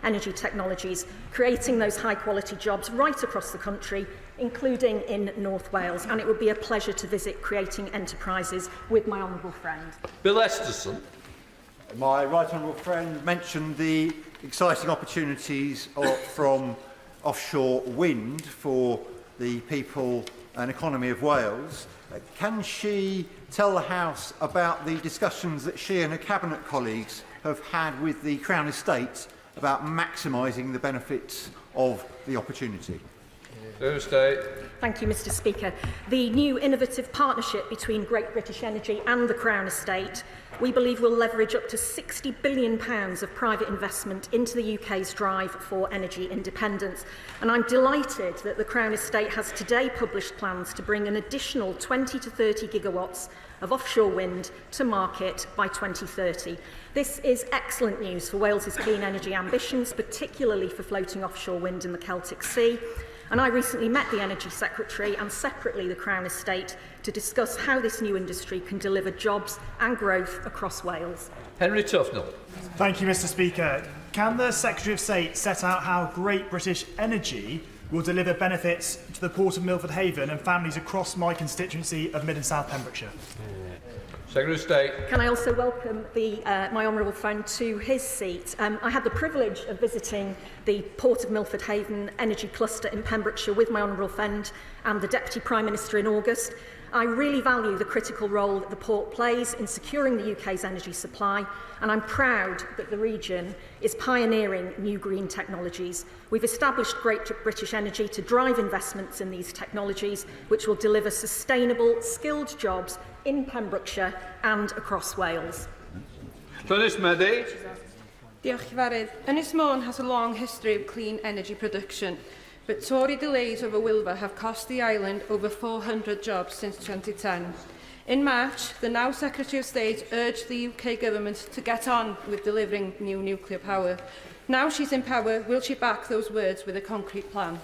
energy technologies, creating those high-quality jobs right across the country, including in North Wales. And it would be a pleasure to visit creating enterprises with my honourable friend. Bill Esterson. My right honourable friend mentioned the exciting opportunities from offshore wind for the people and economy of Wales. Can she tell the House about the discussions that she and her Cabinet colleagues have had with the Crown Estate about maximising the benefits of the opportunity? Thank you, Mr. Speaker. The new innovative partnership between Great British Energy and the Crown Estate, we believe, will leverage up to £60 billion of private investment into the UK's drive for energy independence. And I'm delighted that the Crown Estate has today published plans to bring an additional 20 to 30 gigawatts of offshore wind to market by 2030. This is excellent news for Wales's clean energy ambitions, particularly for floating offshore wind in the Celtic Sea. And I recently met the Energy Secretary and separately the Crown Estate to discuss how this new industry can deliver jobs and growth across Wales. Henry Tufnell. Thank you, Mr. Speaker. Can the Secretary of State set out how Great British Energy will deliver benefits to the Port of Milford Haven and families across my constituency of Mid and South Pembrokeshire? Secretary of State. Can I also welcome my honourable friend to his seat? I had the privilege of visiting the Port of Milford Haven energy cluster in Pembrokeshire with my honourable friend and the Deputy Prime Minister in August. I really value the critical role that the port plays in securing the UK's energy supply, and I'm proud that the region is pioneering new green technologies. We've established Great British Energy to drive investments in these technologies, which will deliver sustainable, skilled jobs in Pembrokeshire and across Wales. Llynys Medi. Diolch, Cyfarwydd. Ynys Môn has a long history of clean energy production, but Tory delays over Wilfa have cost the island over 400 jobs since 2010. In March, the now Secretary of State urged the UK government to get on with delivering new nuclear power. Now she's in power, will she back those words with a concrete plan?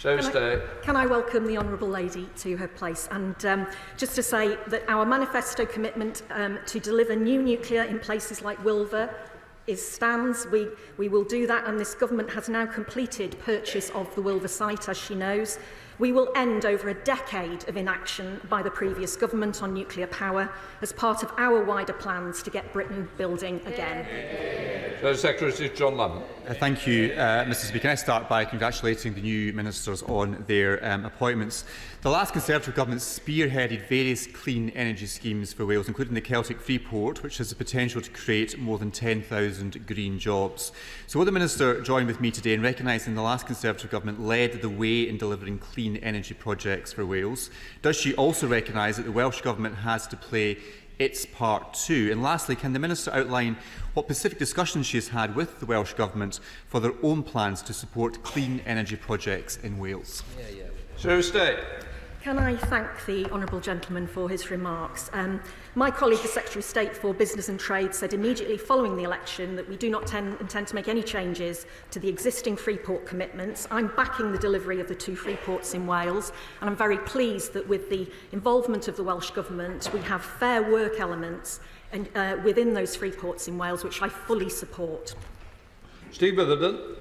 Can I welcome the Honourable Lady to her place, and just to say that our manifesto commitment to deliver new nuclear in places like Wilfa stands. We will do that, and this government has now completed purchase of the Wilfa site, as she knows. We will end over a decade of inaction by the previous government on nuclear power as part of our wider plans to get Britain building again. Secretary John Lamont. Thank you, Mr. Speaker. Can I start by congratulating the new ministers on their appointments. The last Conservative government spearheaded various clean energy schemes for Wales, including the Celtic Freeport, which has the potential to create more than 10,000 green jobs. So will the Minister join with me today in recognising the last Conservative government led the way in delivering clean energy projects for Wales? Does she also recognise that the Welsh Government has to play its part too? And lastly, can the Minister outline what specific discussions she has had with the Welsh Government for their own plans to support clean energy projects in Wales? Secretary of State. Can I thank the honourable gentleman for his remarks? My colleague, the Secretary of State for Business and Trade, said immediately following the election that we do not intend to make any changes to the existing Freeport commitments. I'm backing the delivery of the 2 Freeports in Wales, and I'm very pleased that with the involvement of the Welsh Government, we have fair work elements within those Freeports in Wales, which I fully support. Steve Bitherton.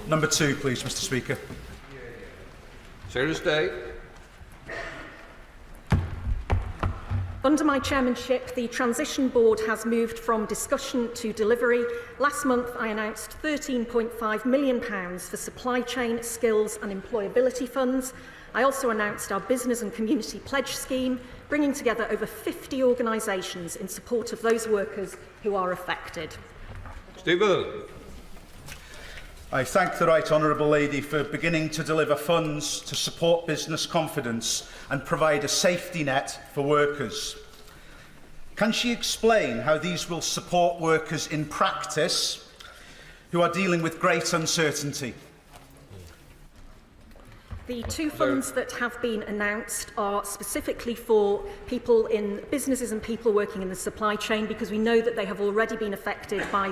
Number 2, please, Mr. Speaker. Secretary of State. Under my chairmanship, the Transition Board has moved from discussion to delivery. Last month, I announced £13.5 million for supply chain, skills and employability funds. I also announced our Business and Community Pledge Scheme, bringing together over 50 organisations in support of those workers who are affected. Steve Bitherton. I thank the Right Honourable Lady for beginning to deliver funds to support business confidence and provide a safety net for workers. Can she explain how these will support workers in practice who are dealing with great uncertainty? The 2 funds that have been announced are specifically for people in businesses and people working in the supply chain, because we know that they have already been affected by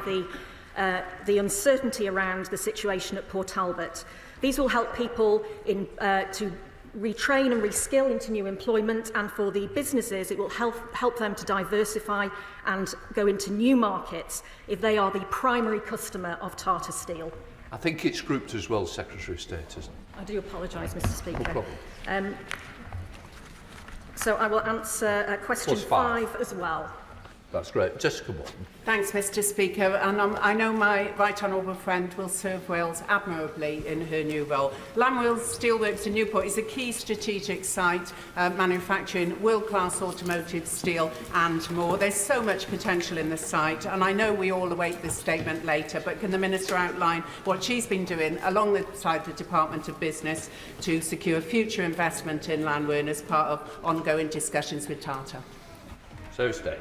the uncertainty around the situation at Port Talbot. These will help people to retrain and reskill into new employment, and for the businesses it will help them to diversify and go into new markets if they are the primary customer of Tata Steel. I think it's grouped as well, Secretary of State, isn't it? I do apologise, Mr. Speaker. No problem. So I will answer question 5 as well. That's great. Jessica Morton. Thanks, Mr. Speaker. And I know my right honourable friend will serve Wales admirably in her new role. Lamwales Steelworks in Newport is a key strategic site, manufacturing world-class automotive steel and more. There's so much potential in the site, and I know we all await this statement later, but can the Minister outline what she's been doing alongside the Department of Business to secure future investment in Llanwern as part of ongoing discussions with Tata? Secretary of State.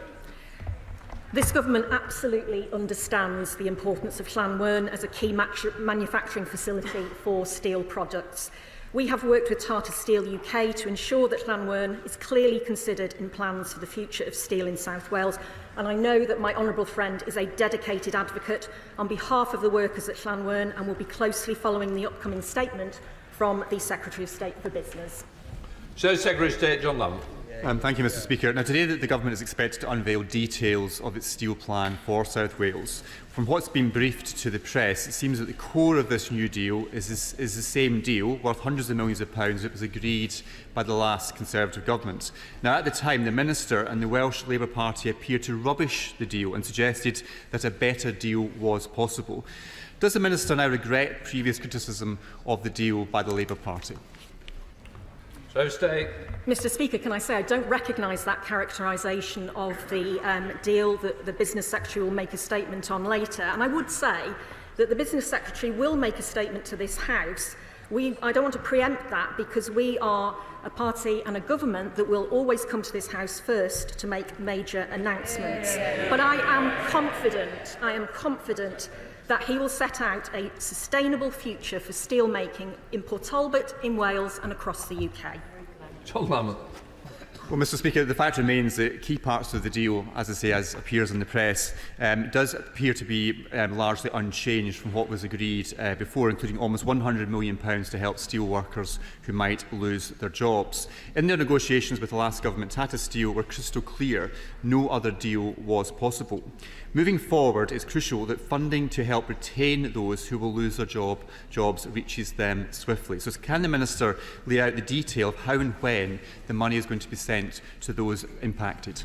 This government absolutely understands the importance of Llanwern as a key manufacturing facility for steel products. We have worked with Tata Steel UK to ensure that Llanwern is clearly considered in plans for the future of steel in South Wales, and I know that my honourable friend is a dedicated advocate on behalf of the workers at Llanwern and will be closely following the upcoming statement from the Secretary of State for Business. Secretary of State John Lamb. Thank you, Mr. Speaker. Now, today the government is expected to unveil details of its steel plan for South Wales. From what's been briefed to the press, it seems that the core of this new deal is the same deal, worth hundreds of millions of pounds, that was agreed by the last Conservative government. Now, at the time, the Minister and the Welsh Labour Party appeared to rubbish the deal and suggested that a better deal was possible. Does the Minister now regret previous criticism of the deal by the Labour Party? State. Mr. Speaker, can I say I don't recognise that characterisation of the deal that the Business Secretary will make a statement on later. And I would say that the Business Secretary will make a statement to this House. I don't want to preempt that because we are a party and a government that will always come to this House first to make major announcements. But I am confident that he will set out a sustainable future for steel making in Port Talbot, in Wales and across the UK. John Lamb. Well, Mr. Speaker, the fact remains that key parts of the deal, as I say, as appears in the press, does appear to be largely unchanged from what was agreed before, including almost £100 million to help steel workers who might lose their jobs. In their negotiations with the last government, Tata Steel were crystal clear no other deal was possible. Moving forward, it's crucial that funding to help retain those who will lose their jobs reaches them swiftly. So can the Minister lay out the detail of how and when the money is going to be sent to those impacted?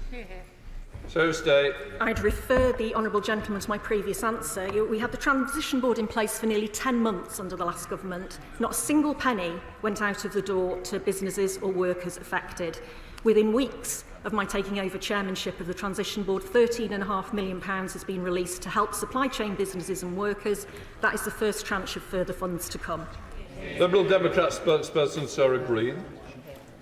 Secretary of State. I'd refer the honourable gentleman to my previous answer. We had the transition board in place for nearly 10 months under the last government. Not a single penny went out of the door to businesses or workers affected. Within weeks of my taking over chairmanship of the transition board, £13.5 million has been released to help supply chain businesses and workers. That is the first tranche of further funds to come. Liberal Democrat spokesperson Sarah Green.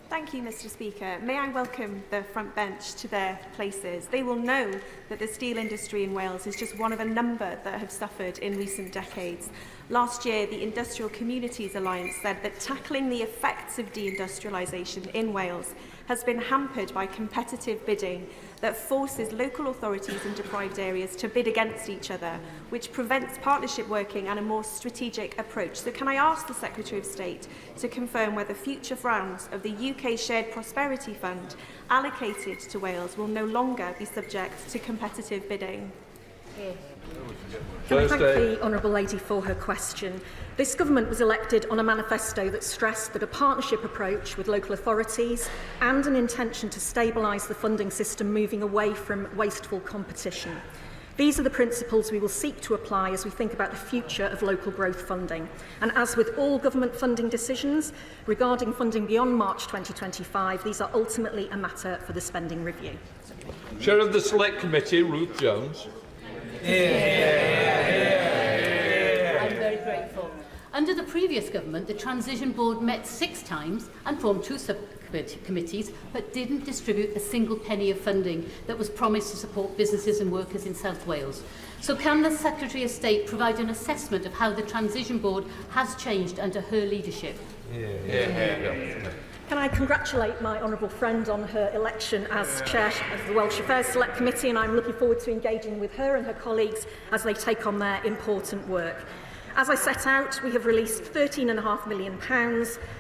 Thank you, Mr. Speaker. May I welcome the front bench to their places. They will know that the steel industry in Wales is just one of a number that have suffered in recent decades. Last year, the Industrial Communities Alliance said that tackling the effects of deindustrialisation in Wales has been hampered by competitive bidding that forces local authorities in deprived areas to bid against each other, which prevents partnership working and a more strategic approach. So can I ask the Secretary of State to confirm whether future rounds of the UK Shared Prosperity Fund allocated to Wales will no longer be subject to competitive bidding? Can I thank the honourable lady for her question? This government was elected on a manifesto that stressed that a partnership approach with local authorities and an intention to stabilise the funding system moving away from wasteful competition. These are the principles we will seek to apply as we think about the future of local growth funding. And as with all government funding decisions regarding funding beyond March 2025, these are ultimately a matter for the spending review. Chair of the Select Committee, Ruth Jones. I'm very grateful. Under the previous government, the Transition Board met 6 times and formed 2 subcommittees, but didn't distribute a single penny of funding that was promised to support businesses and workers in South Wales. So can the Secretary of State provide an assessment of how the Transition Board has changed under her leadership? Can I congratulate my honourable friend on her election as Chair of the Welsh Affairs Select Committee, and I'm looking forward to engaging with her and her colleagues as they take on their important work. As I set out, we have released £13.5 million.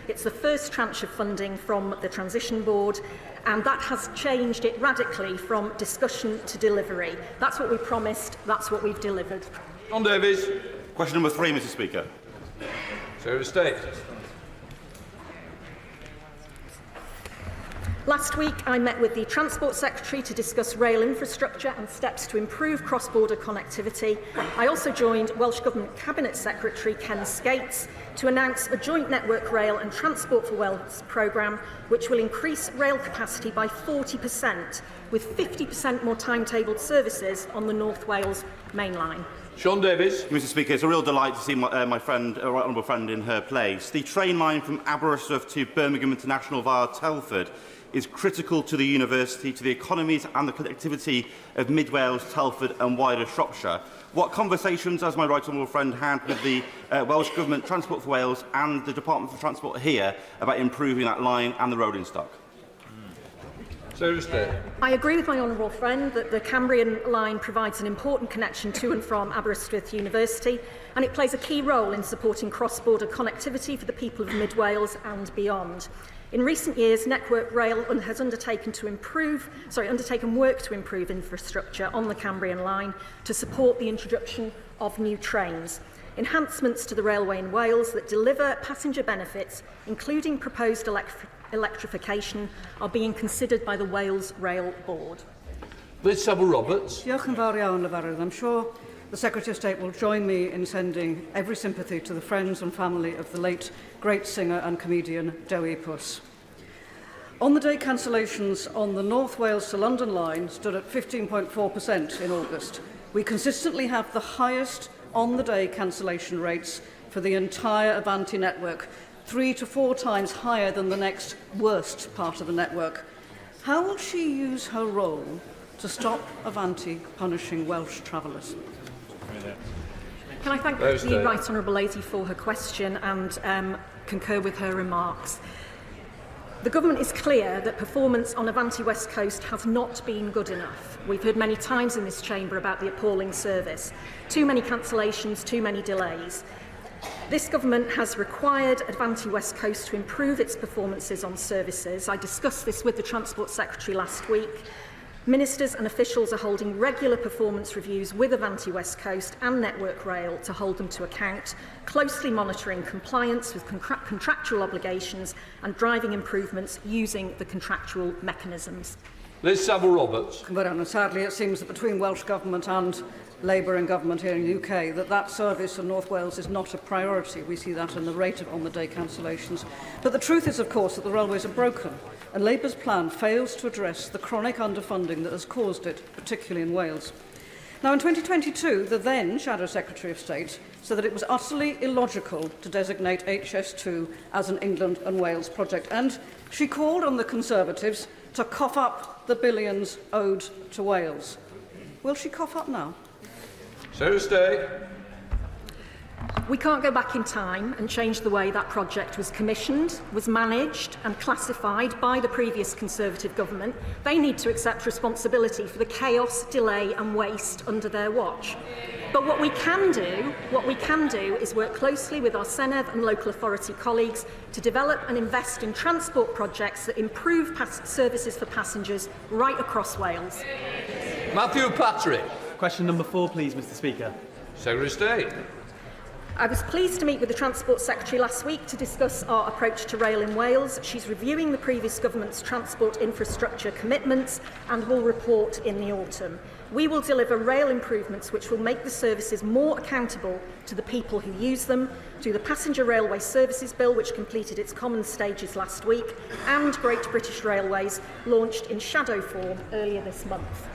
It's the first tranche of funding from the Transition Board, and that has changed it radically from discussion to delivery. That's what we promised, that's what we've delivered. John Davies. Question number 3, Mr Speaker. Secretary of State. Last week, I met with the Transport Secretary to discuss rail infrastructure and steps to improve cross-border connectivity. I also joined Welsh Government Cabinet Secretary Ken Skates to announce a joint Network Rail and Transport for Wales programme which will increase rail capacity by 40%, with 50% more timetabled services on the North Wales main line. Sean Davies. Mr Speaker, it's a real delight to see my friend, right honourable friend in her place. The train line from Aberystwyth to Birmingham International via Telford is critical to the university, to the economies and the connectivity of Mid Wales, Telford and wider Shropshire. What conversations has my right honourable friend had with the Welsh Government, Transport for Wales and the Department for Transport here about improving that line and the rolling stock? I agree with my honourable friend that the Cambrian line provides an important connection to and from Aberystwyth University, and it plays a key role in supporting cross-border connectivity for the people of Mid Wales and beyond. In recent years, Network Rail has undertaken work to improve infrastructure on the Cambrian line to support the introduction of new trains. Enhancements to the railway in Wales that deliver passenger benefits, including proposed electrification, are being considered by the Wales Rail Board. Liz Saville-Roberts. Diolch yn fawr iawn, Lefarydd. I'm sure the Secretary of State will join me in sending every sympathy to the friends and family of the late great singer and comedian Dewi Puss. On the day, cancellations on the North Wales to London line stood at 15.4% in August. We consistently have the highest on-the-day cancellation rates for the entire Avanti network, 3 to 4 times higher than the next worst part of the network. How will she use her role to stop Avanti punishing Welsh travellers? Can I thank the Right Honourable Lady for her question and concur with her remarks. The Government is clear that performance on Avanti West Coast has not been good enough. We've heard many times in this chamber about the appalling service. Too many cancellations, too many delays. This Government has required Avanti West Coast to improve its performances on services. I discussed this with the Transport Secretary last week. Ministers and officials are holding regular performance reviews with Avanti West Coast and Network Rail to hold them to account, closely monitoring compliance with contractual obligations and driving improvements using the contractual mechanisms. Liz Saville-Roberts. Sadly, it seems that between Welsh Government and Labour and Government here in the UK, that service in North Wales is not a priority. We see that in the rate of on-the-day cancellations. But the truth is, of course, that the railways are broken, and Labour's plan fails to address the chronic underfunding that has caused it, particularly in Wales. Now, in 2022, the then Shadow Secretary of State said that it was utterly illogical to designate HS2 as an England and Wales project, and she called on the Conservatives to cough up the billions owed to Wales. Will she cough up now? We can't go back in time and change the way that project was commissioned, was managed and classified by the previous Conservative government. They need to accept responsibility for the chaos, delay and waste under their watch. But what we can do is work closely with our Senedd and local authority colleagues to develop and invest in transport projects that improve services for passengers right across Wales. Matthew Patrick. Question number 4, please, Mr Speaker. Secretary of State. I was pleased to meet with the Transport Secretary last week to discuss our approach to rail in Wales. She's reviewing the previous government's transport infrastructure commitments and will report in the autumn. We will deliver rail improvements which will make the services more accountable to the people who use them, to the Passenger Railway Services Bill, which completed its common stages last week, and Great British Railways, launched in shadow form earlier this month.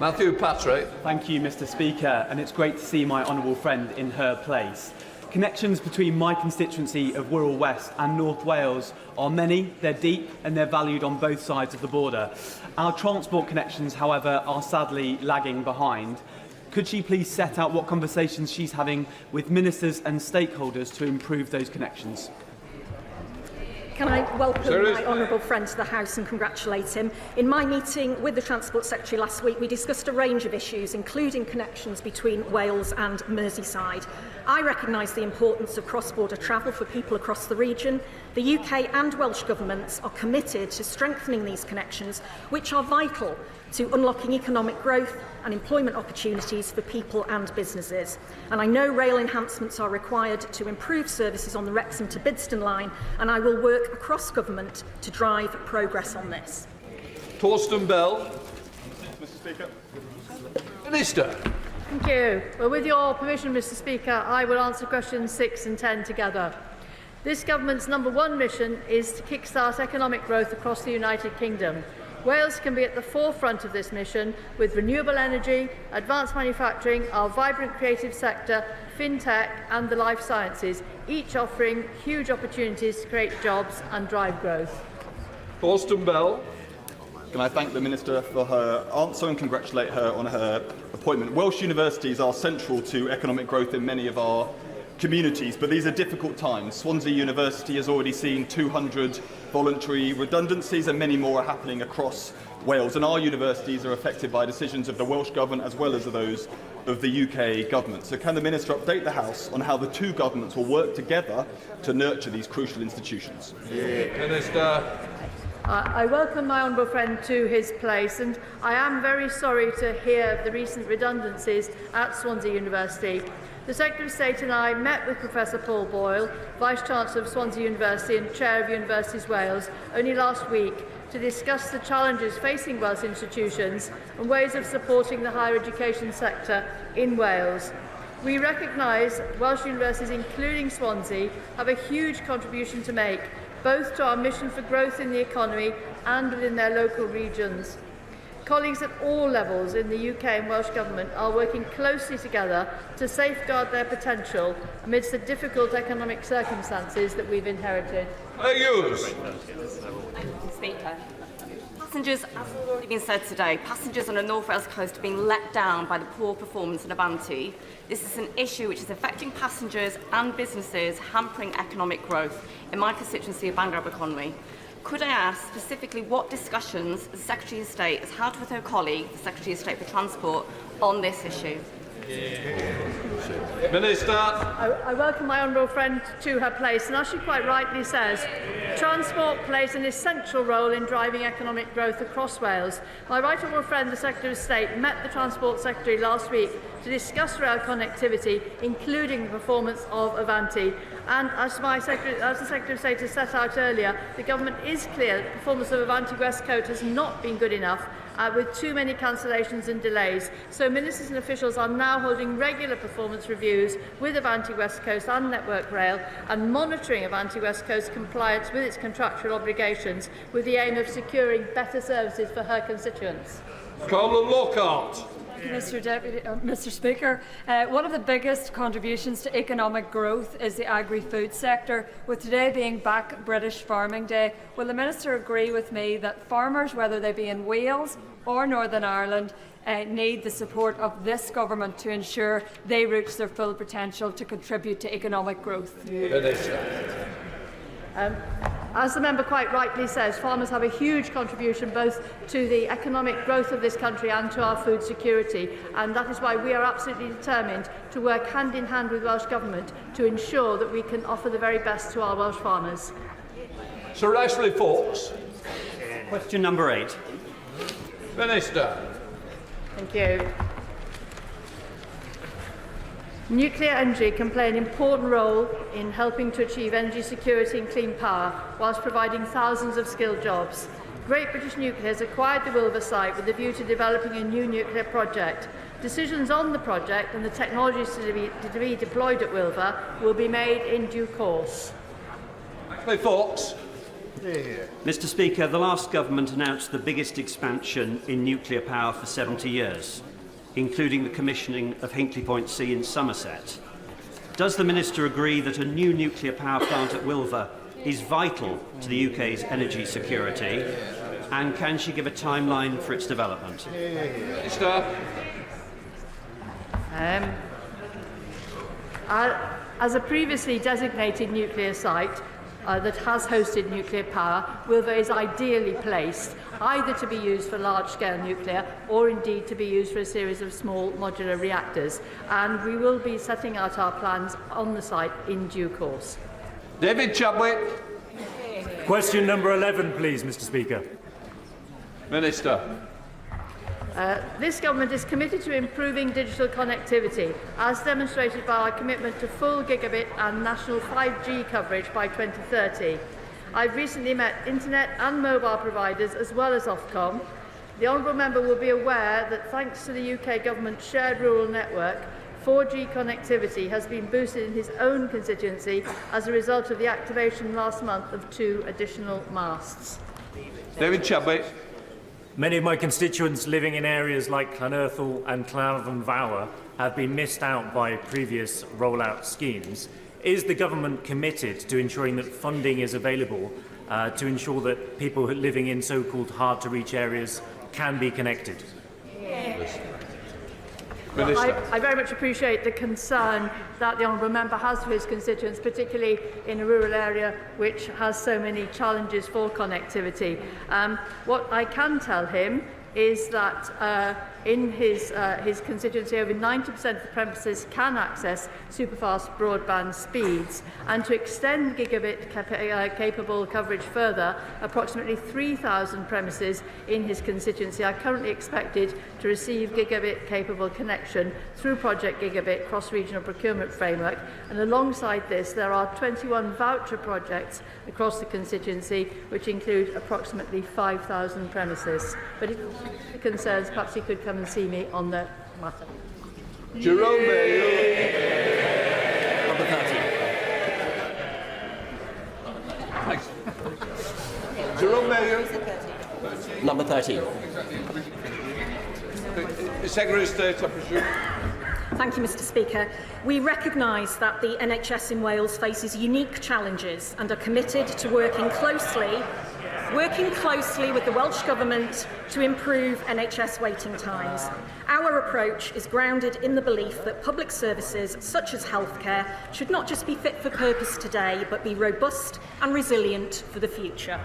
Matthew Patrick. Thank you, Mr Speaker, and it's great to see my honourable friend in her place. Connections between my constituency of Wirral West and North Wales are many, they're deep and they're valued on both sides of the border. Our transport connections, however, are sadly lagging behind. Could she please set out what conversations she's having with ministers and stakeholders to improve those connections? Can I welcome my honourable friend to the House and congratulate him? In my meeting with the Transport Secretary last week, we discussed a range of issues, including connections between Wales and Merseyside. I recognise the importance of cross-border travel for people across the region. The UK and Welsh governments are committed to strengthening these connections, which are vital to unlocking economic growth and employment opportunities for people and businesses. And I know rail enhancements are required to improve services on the Wrexham to Bidston line, and I will work across government to drive progress on this. Torsten Bell. Mr. Speaker. Minister. Thank you. Well, with your permission, Mr. Speaker, I will answer questions 6 and 10 together. This government's #1 mission is to kickstart economic growth across the United Kingdom. Wales can be at the forefront of this mission with renewable energy, advanced manufacturing, our vibrant creative sector, fintech and the life sciences, each offering huge opportunities to create jobs and drive growth. Torsten Bell. Can I thank the Minister for her answer and congratulate her on her appointment. Welsh universities are central to economic growth in many of our communities, but these are difficult times. Swansea University has already seen 200 voluntary redundancies and many more are happening across Wales, and our universities are affected by decisions of the Welsh Government as well as those of the UK Government. So can the Minister update the House on how the two governments will work together to nurture these crucial institutions? Minister. I welcome my honourable friend to his place, and I am very sorry to hear of the recent redundancies at Swansea University. The Secretary of State and I met with Professor Paul Boyle, Vice-Chancellor of Swansea University and Chair of Universities Wales, only last week to discuss the challenges facing Welsh institutions and ways of supporting the higher education sector in Wales. We recognise Welsh universities, including Swansea, have a huge contribution to make, both to our mission for growth in the economy and within their local regions. Colleagues at all levels in the UK and Welsh Government are working closely together to safeguard their potential amidst the difficult economic circumstances that we've inherited. Speaker. Passengers, as has already been said today, passengers on the North Wales coast are being let down by the poor performance in Avanti. This is an issue which is affecting passengers and businesses, hampering economic growth in my constituency of Bangor Aberconwy. Could I ask specifically what discussions the Secretary of State has had with her colleague, the Secretary of State for Transport, on this issue? Minister. I welcome my honourable friend to her place, and as she quite rightly says, transport plays an essential role in driving economic growth across Wales. My right honourable friend, the Secretary of State, met the Transport Secretary last week to discuss rail connectivity, including the performance of Avanti. And as the Secretary of State has set out earlier, the Government is clear that the performance of Avanti West Coast has not been good enough, with too many cancellations and delays. So ministers and officials are now holding regular performance reviews with Avanti West Coast and Network Rail and monitoring Avanti West Coast compliance with its contractual obligations with the aim of securing better services for her constituents. Colin Lockhart. Mr. Speaker, one of the biggest contributions to economic growth is the agri-food sector, with today being Back British Farming Day. Will the Minister agree with me that farmers, whether they be in Wales or Northern Ireland, need the support of this government to ensure they reach their full potential to contribute to economic growth? As the member quite rightly says, farmers have a huge contribution both to the economic growth of this country and to our food security, and that is why we are absolutely determined to work hand in hand with Welsh Government to ensure that we can offer the very best to our Welsh farmers. Sir Ashley Fox. Question number 8. Minister. Thank you. Nuclear energy can play an important role in helping to achieve energy security and clean power, whilst providing thousands of skilled jobs. Great British Nuclear has acquired the Wilver site with a view to developing a new nuclear project. Decisions on the project and the technologies to be deployed at Wilver will be made in due course. Ashley Fox. Mr. Speaker, the last government announced the biggest expansion in nuclear power for 70 years. Including the commissioning of Hinkley Point C in Somerset. Does the Minister agree that a new nuclear power plant at Wilver is vital to the UK's energy security, and can she give a timeline for its development? Minister. As a previously designated nuclear site, that has hosted nuclear power, Wilva is ideally placed either to be used for large-scale nuclear or indeed to be used for a series of small modular reactors. And we will be setting out our plans on the site in due course. David Chadwick. Question number 11, please, Mr. Speaker. Minister. This government is committed to improving digital connectivity, as demonstrated by our commitment to full gigabit and national 5G coverage by 2030. I've recently met internet and mobile providers as well as Ofcom. The honourable member will be aware that thanks to the UK government's shared rural network, 4G connectivity has been boosted in his own constituency as a result of the activation last month of 2 additional masts. David Chadwick. Many of my constituents living in areas like Llanyrthel and Llanarfon Fawr have been missed out by previous rollout schemes. Is the government committed to ensuring that funding is available to ensure that people living in so-called hard-to-reach areas can be connected? Well, I very much appreciate the concern that the honourable member has for his constituents, particularly in a rural area which has so many challenges for connectivity. What I can tell him is that in his constituency, over 90% of the premises can access superfast broadband speeds, and to extend gigabit capable coverage further, approximately 3,000 premises in his constituency are currently expected to receive gigabit capable connection through Project Gigabit cross-regional procurement framework, and alongside this there are 21 voucher projects across the constituency which include approximately 5,000 premises. But if he concerns, perhaps he could come and see me on the matter. Jerome Mayo. Number 30. Thanks. Jerome Mayo. Number 13. Secretary of State, I presume. Thank you, Mr. Speaker. We recognise that the NHS in Wales faces unique challenges and are committed to working closely with the Welsh Government to improve NHS waiting times. Our approach is grounded in the belief that public services, such as healthcare, should not just be fit for purpose today, but be robust and resilient for the future.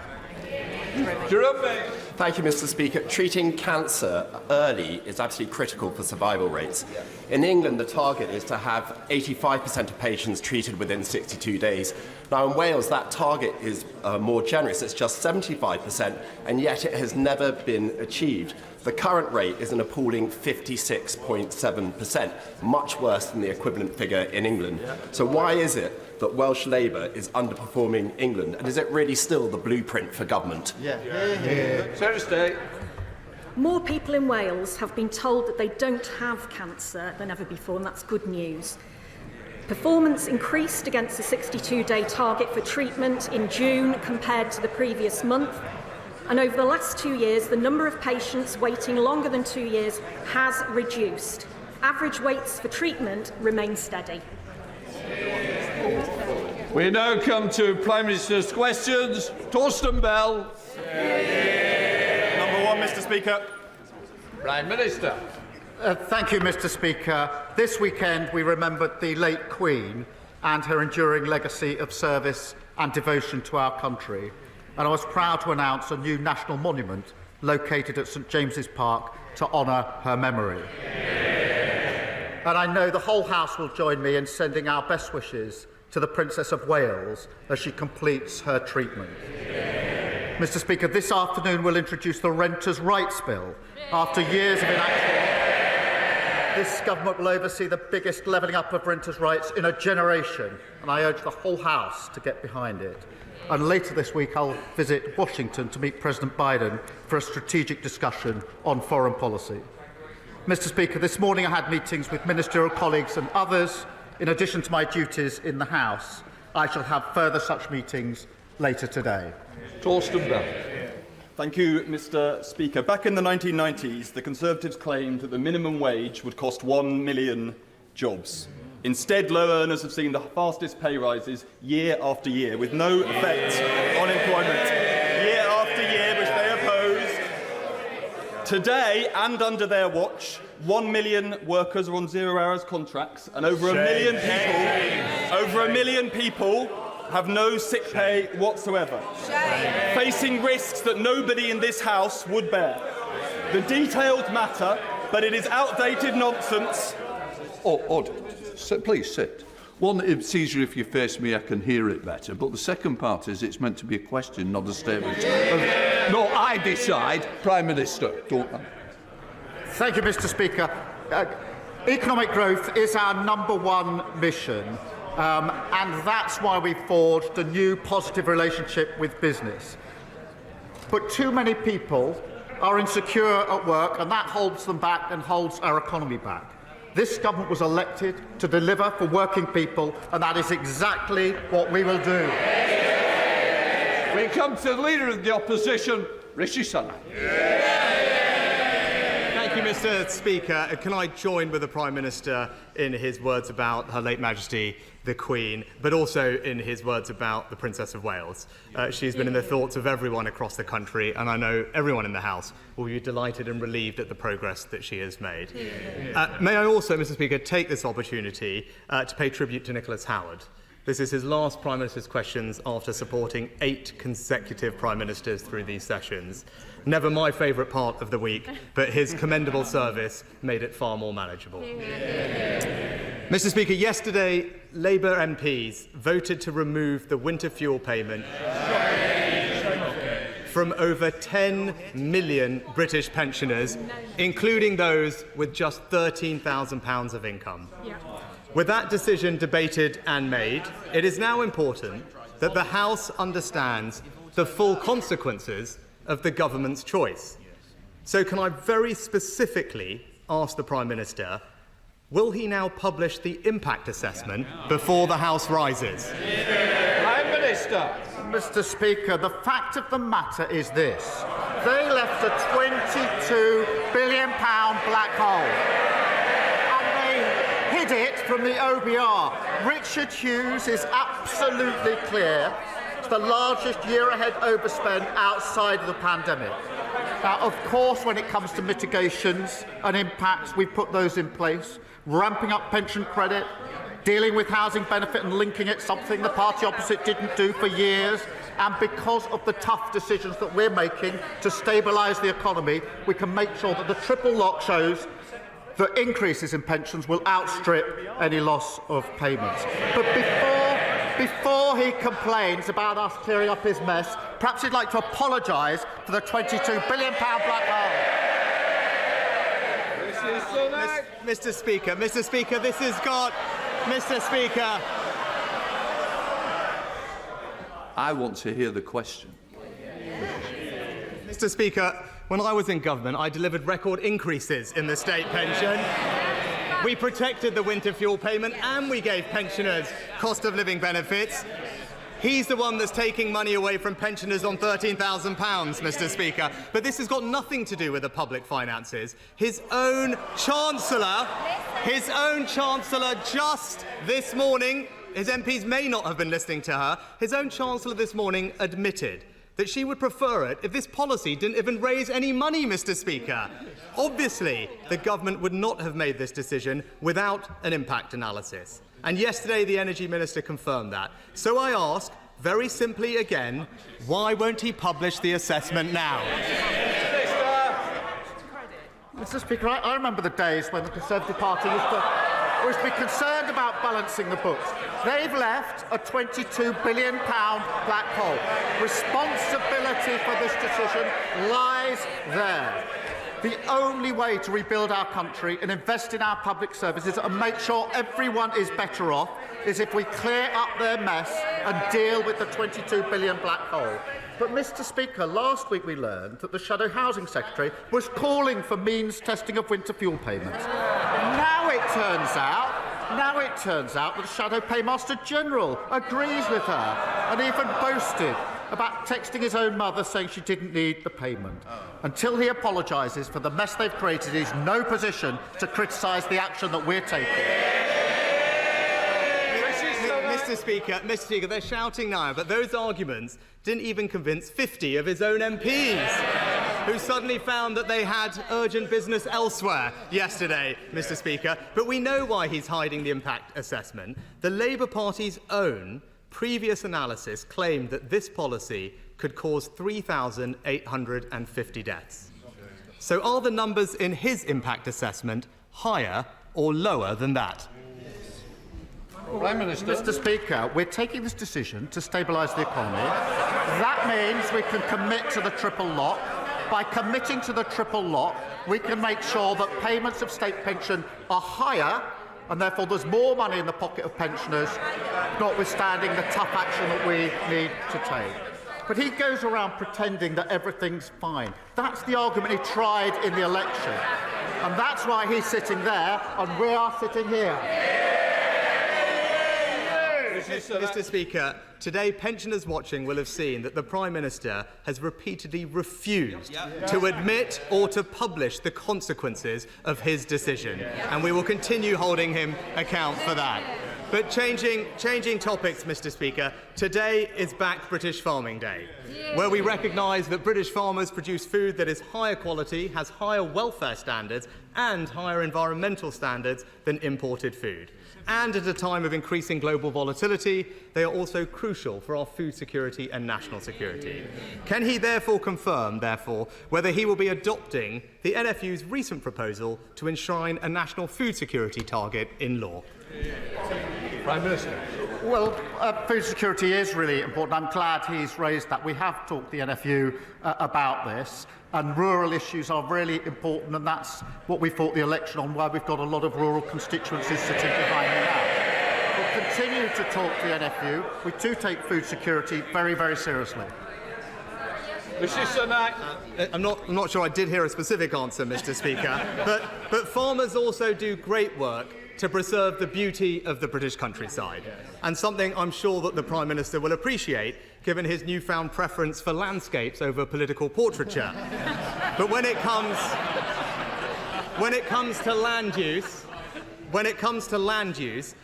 Thank you, Mr. Speaker. Treating cancer early is absolutely critical for survival rates. In England, the target is to have 85% of patients treated within 62 days. Now, in Wales, that target is more generous. It's just 75%, and yet it has never been achieved. The current rate is an appalling 56.7%, much worse than the equivalent figure in England. So why is it that Welsh Labour is underperforming England, and is it really still the blueprint for government? Secretary of State. More people in Wales have been told that they don't have cancer than ever before, and that's good news. Performance increased against the 62-day target for treatment in June compared to the previous month. And over the last 2 years, the number of patients waiting longer than 2 years has reduced. Average waits for treatment remain steady. We now come to Prime Minister's questions. Torsten Bell. Number 1, Mr. Speaker. Prime Minister. Thank you, Mr. Speaker. This weekend we remembered the late Queen and her enduring legacy of service and devotion to our country. And I was proud to announce a new national monument located at St James's Park to honour her memory. And I know the whole House will join me in sending our best wishes to the Princess of Wales as she completes her treatment. Mr. Speaker, this afternoon we'll introduce the Renters' Rights Bill. After years of inaction, this government will oversee the biggest levelling up of renters' rights in a generation, and I urge the whole House to get behind it. And later this week I'll visit Washington to meet President Biden for a strategic discussion on foreign policy. Mr. Speaker, this morning I had meetings with ministerial colleagues and others. In addition to my duties in the House, I shall have further such meetings later today. Torsten Bell. Thank you, Mr. Speaker. Back in the 1990s, the Conservatives claimed that the minimum wage would cost 1 million jobs. Instead, low earners have seen the fastest pay rises year after year, with no effect on employment. Year after year, which they oppose. Today, and under their watch, 1 million workers are on 0 hours contracts, and over a million people have no sick pay whatsoever, facing risks that nobody in this House would bear. The details matter, but it is outdated nonsense. Order. Please sit. One, it's easier if you face me, I can hear it better. But the second part is it's meant to be a question, not a statement. No, I decide. Prime Minister. Don't I? Thank you, Mr. Speaker. Economic growth is our #1 mission, and that's why we forged a new positive relationship with business. But too many people are insecure at work, and that holds them back and holds our economy back. This government was elected to deliver for working people, and that is exactly what we will do. We come to the Leader of the Opposition, Rishi Sunak. Thank you, Mr. Speaker. Can I join with the Prime Minister in his words about Her late Majesty the Queen, but also in his words about the Princess of Wales? She's been in the thoughts of everyone across the country, and I know everyone in the House will be delighted and relieved at the progress that she has made. May I also, Mr. Speaker, take this opportunity to pay tribute to Nicholas Howard. This is his last Prime Minister's questions after supporting 8 consecutive Prime Ministers through these sessions. Never my favourite part of the week, but his commendable service made it far more manageable. Mr. Speaker, yesterday Labour MPs voted to remove the winter fuel payment from over 10 million British pensioners, including those with just £13,000 of income. With that decision debated and made, it is now important that the House understands the full consequences of the government's choice. So can I very specifically ask the Prime Minister, will he now publish the impact assessment before the House rises? Prime Minister. Mr. Speaker, the fact of the matter is this. They left a £22 billion black hole. Hid it from the OBR. Richard Hughes is absolutely clear. It's the largest year-ahead overspend outside of the pandemic. Now, of course, when it comes to mitigations and impacts, we put those in place. Ramping up pension credit, dealing with housing benefit and linking it, something the party opposite didn't do for years. And because of the tough decisions that we're making to stabilise the economy, we can make sure that the triple lock shows that increases in pensions will outstrip any loss of payments. But before he complains about us clearing up his mess, perhaps he'd like to apologise for the £22 billion black hole. Mr. Speaker, this has got... Mr. Speaker. I want to hear the question. Mr. Speaker, when I was in government, I delivered record increases in the state pension. We protected the winter fuel payment and we gave pensioners cost of living benefits. He's the one that's taking money away from pensioners on £13,000, Mr. Speaker. But this has got nothing to do with the public finances. His own Chancellor just this morning, his MPs may not have been listening to her, his own Chancellor this morning admitted that she would prefer it if this policy didn't even raise any money, Mr. Speaker. Obviously, the government would not have made this decision without an impact analysis. And yesterday, the Energy Minister confirmed that. So I ask, very simply again, why won't he publish the assessment now? Mr. Speaker, I remember the days when the Conservative Party was to be concerned about balancing the books. They've left a £22 billion black hole. Responsibility for this decision lies there. The only way to rebuild our country and invest in our public services and make sure everyone is better off is if we clear up their mess and deal with the £22 billion black hole. But, Mr. Speaker, last week we learned that the Shadow Housing Secretary was calling for means testing of winter fuel payments. Now it turns out that the Shadow Paymaster General agrees with her and even boasted about texting his own mother saying she didn't need the payment. Until he apologises for the mess they've created, he's no position to criticise the action that we're taking. Mr. Speaker, they're shouting now, but those arguments didn't even convince 50 of his own MPs, who suddenly found that they had urgent business elsewhere yesterday, Mr. Speaker. But we know why he's hiding the impact assessment. The Labour Party's own previous analysis claimed that this policy could cause 3,850 deaths. So are the numbers in his impact assessment higher or lower than that? Prime Minister. Mr. Speaker, we're taking this decision to stabilise the economy. That means we can commit to the triple lock. By committing to the triple lock, we can make sure that payments of state pension are higher, and therefore there's more money in the pocket of pensioners, notwithstanding the tough action that we need to take. But he goes around pretending that everything's fine. That's the argument he tried in the election. And that's why he's sitting there and we are sitting here. Mr. Speaker, today pensioners watching will have seen that the Prime Minister has repeatedly refused to admit or to publish the consequences of his decision, and we will continue holding him account for that. But changing topics, Mr. Speaker, today is Back British Farming Day, where we recognise that British farmers produce food that is higher quality, has higher welfare standards and higher environmental standards than imported food. And at a time of increasing global volatility, they are also crucial for our food security and national security. Can he therefore confirm, whether he will be adopting the NFU's recent proposal to enshrine a national food security target in law? Prime Minister. Well, food security is really important. I'm glad he's raised that. We have talked to the NFU about this, and rural issues are really important, and that's what we fought the election on, why we've got a lot of rural constituencies sitting behind me now. We'll continue to talk to the NFU. We do take food security very, very seriously. Rishi Sunak. I'm not sure I did hear a specific answer, Mr. Speaker, but farmers also do great work to preserve the beauty of the British countryside, and something I'm sure that the Prime Minister will appreciate, given his newfound preference for landscapes over political portraiture. But when it comes to land use,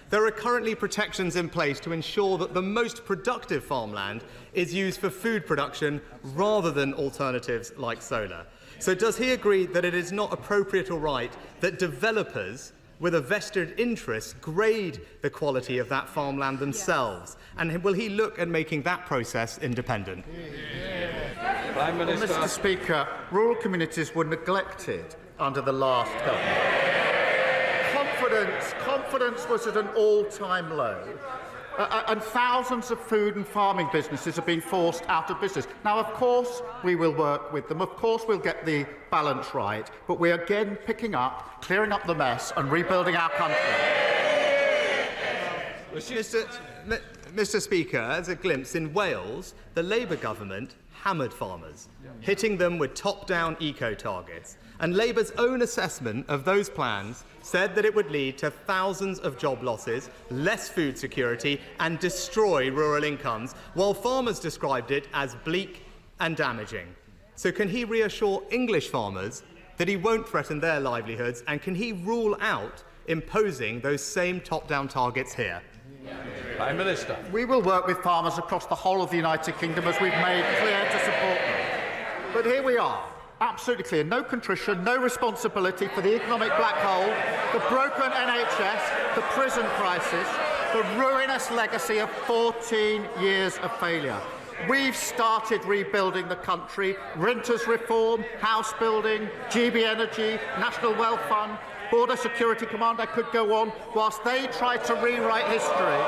there are currently protections in place to ensure that the most productive farmland is used for food production rather than alternatives like solar. So does he agree that it is not appropriate or right that developers with a vested interest grade the quality of that farmland themselves? And will he look at making that process independent? Prime Minister. Well, Mr. Speaker, rural communities were neglected under the last government. Confidence was at an all-time low. And thousands of food and farming businesses have been forced out of business. Now, of course, we will work with them. Of course, we'll get the balance right. But we're again picking up, clearing up the mess and rebuilding our country. Mr. Speaker, as a glimpse, in Wales, the Labour government hammered farmers, hitting them with top-down eco-targets. And Labour's own assessment of those plans said that it would lead to thousands of job losses, less food security and destroy rural incomes, while farmers described it as bleak and damaging. So can he reassure English farmers that he won't threaten their livelihoods, and can he rule out imposing those same top-down targets here? Prime Minister. We will work with farmers across the whole of the United Kingdom, as we've made clear, to support them. But here we are. Absolutely clear. No contrition, no responsibility for the economic black hole, the broken NHS, the prison crisis, the ruinous legacy of 14 years of failure. We've started rebuilding the country, renters reform, house building, GB Energy, National Wealth Fund, Border Security Command. I could go on. Whilst they try to rewrite history,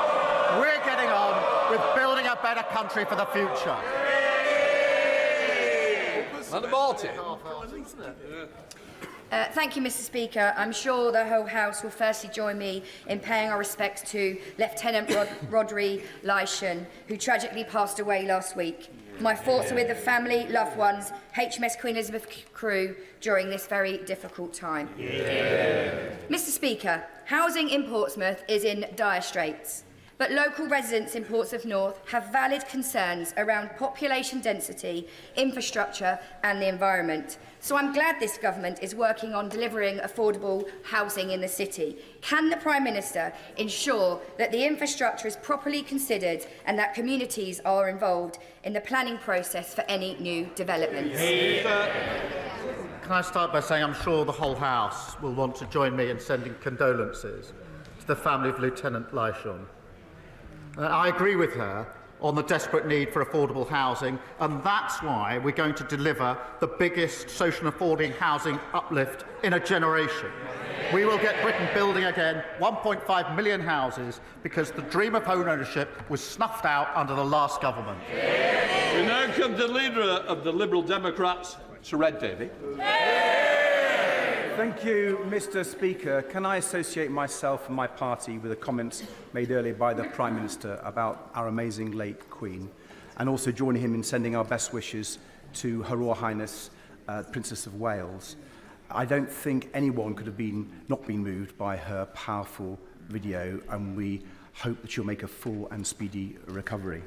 we're getting on with building a better country for the future. Thank you, Mr. Speaker. I'm sure the whole House will firstly join me in paying our respects to Lieutenant Rodri Lyshan, who tragically passed away last week. My thoughts are with the family, loved ones, HMS Queen Elizabeth crew during this very difficult time. Mr. Speaker, housing in Portsmouth is in dire straits. But local residents in Portsmouth North have valid concerns around population density, infrastructure and the environment. So I'm glad this government is working on delivering affordable housing in the city. Can the Prime Minister ensure that the infrastructure is properly considered and that communities are involved in the planning process for any new developments? Can I start by saying I'm sure the whole House will want to join me in sending condolences to the family of Lieutenant Lyshan. I agree with her on the desperate need for affordable housing, and that's why we're going to deliver the biggest social and affording housing uplift in a generation. We will get Britain building again 1.5 million houses because the dream of home ownership was snuffed out under the last government. We now come to the leader of the Liberal Democrats, Sir Ed Davey. Thank you, Mr. Speaker. Can I associate myself and my party with the comments made earlier by the Prime Minister about our amazing late Queen, and also join him in sending our best wishes to Her Royal Highness, Princess of Wales. I don't think anyone could have not been moved by her powerful video, and we hope that she'll make a full and speedy recovery.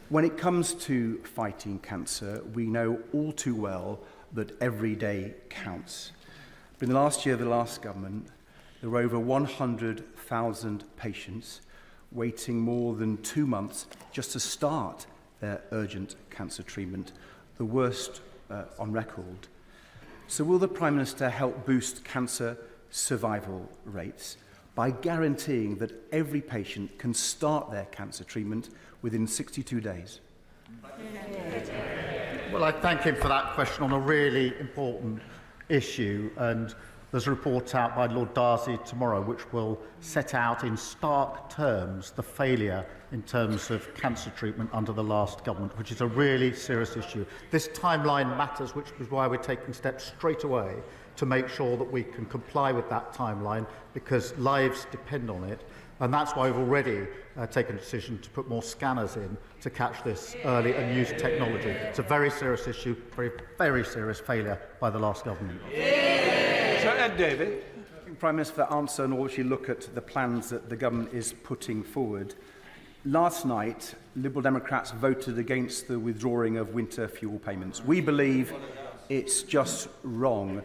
When it comes to fighting cancer, we know all too well that every day counts. But in the last year of the last government, there were over 100,000 patients waiting more than 2 months just to start their urgent cancer treatment, the worst on record. So will the Prime Minister help boost cancer survival rates by guaranteeing that every patient can start their cancer treatment within 62 days? Well, I thank him for that question on a really important issue, and there's a report out by Lord Darcy tomorrow which will set out in stark terms the failure in terms of cancer treatment under the last government, which is a really serious issue. This timeline matters, which is why we're taking steps straight away to make sure that we can comply with that timeline, because lives depend on it. And that's why we've already taken a decision to put more scanners in to catch this early and use technology. It's a very serious issue, very serious failure by the last government. Sir Ed Davey. Prime Minister, for that answer, and also look at the plans that the government is putting forward. Last night, Liberal Democrats voted against the withdrawing of winter fuel payments. We believe it's just wrong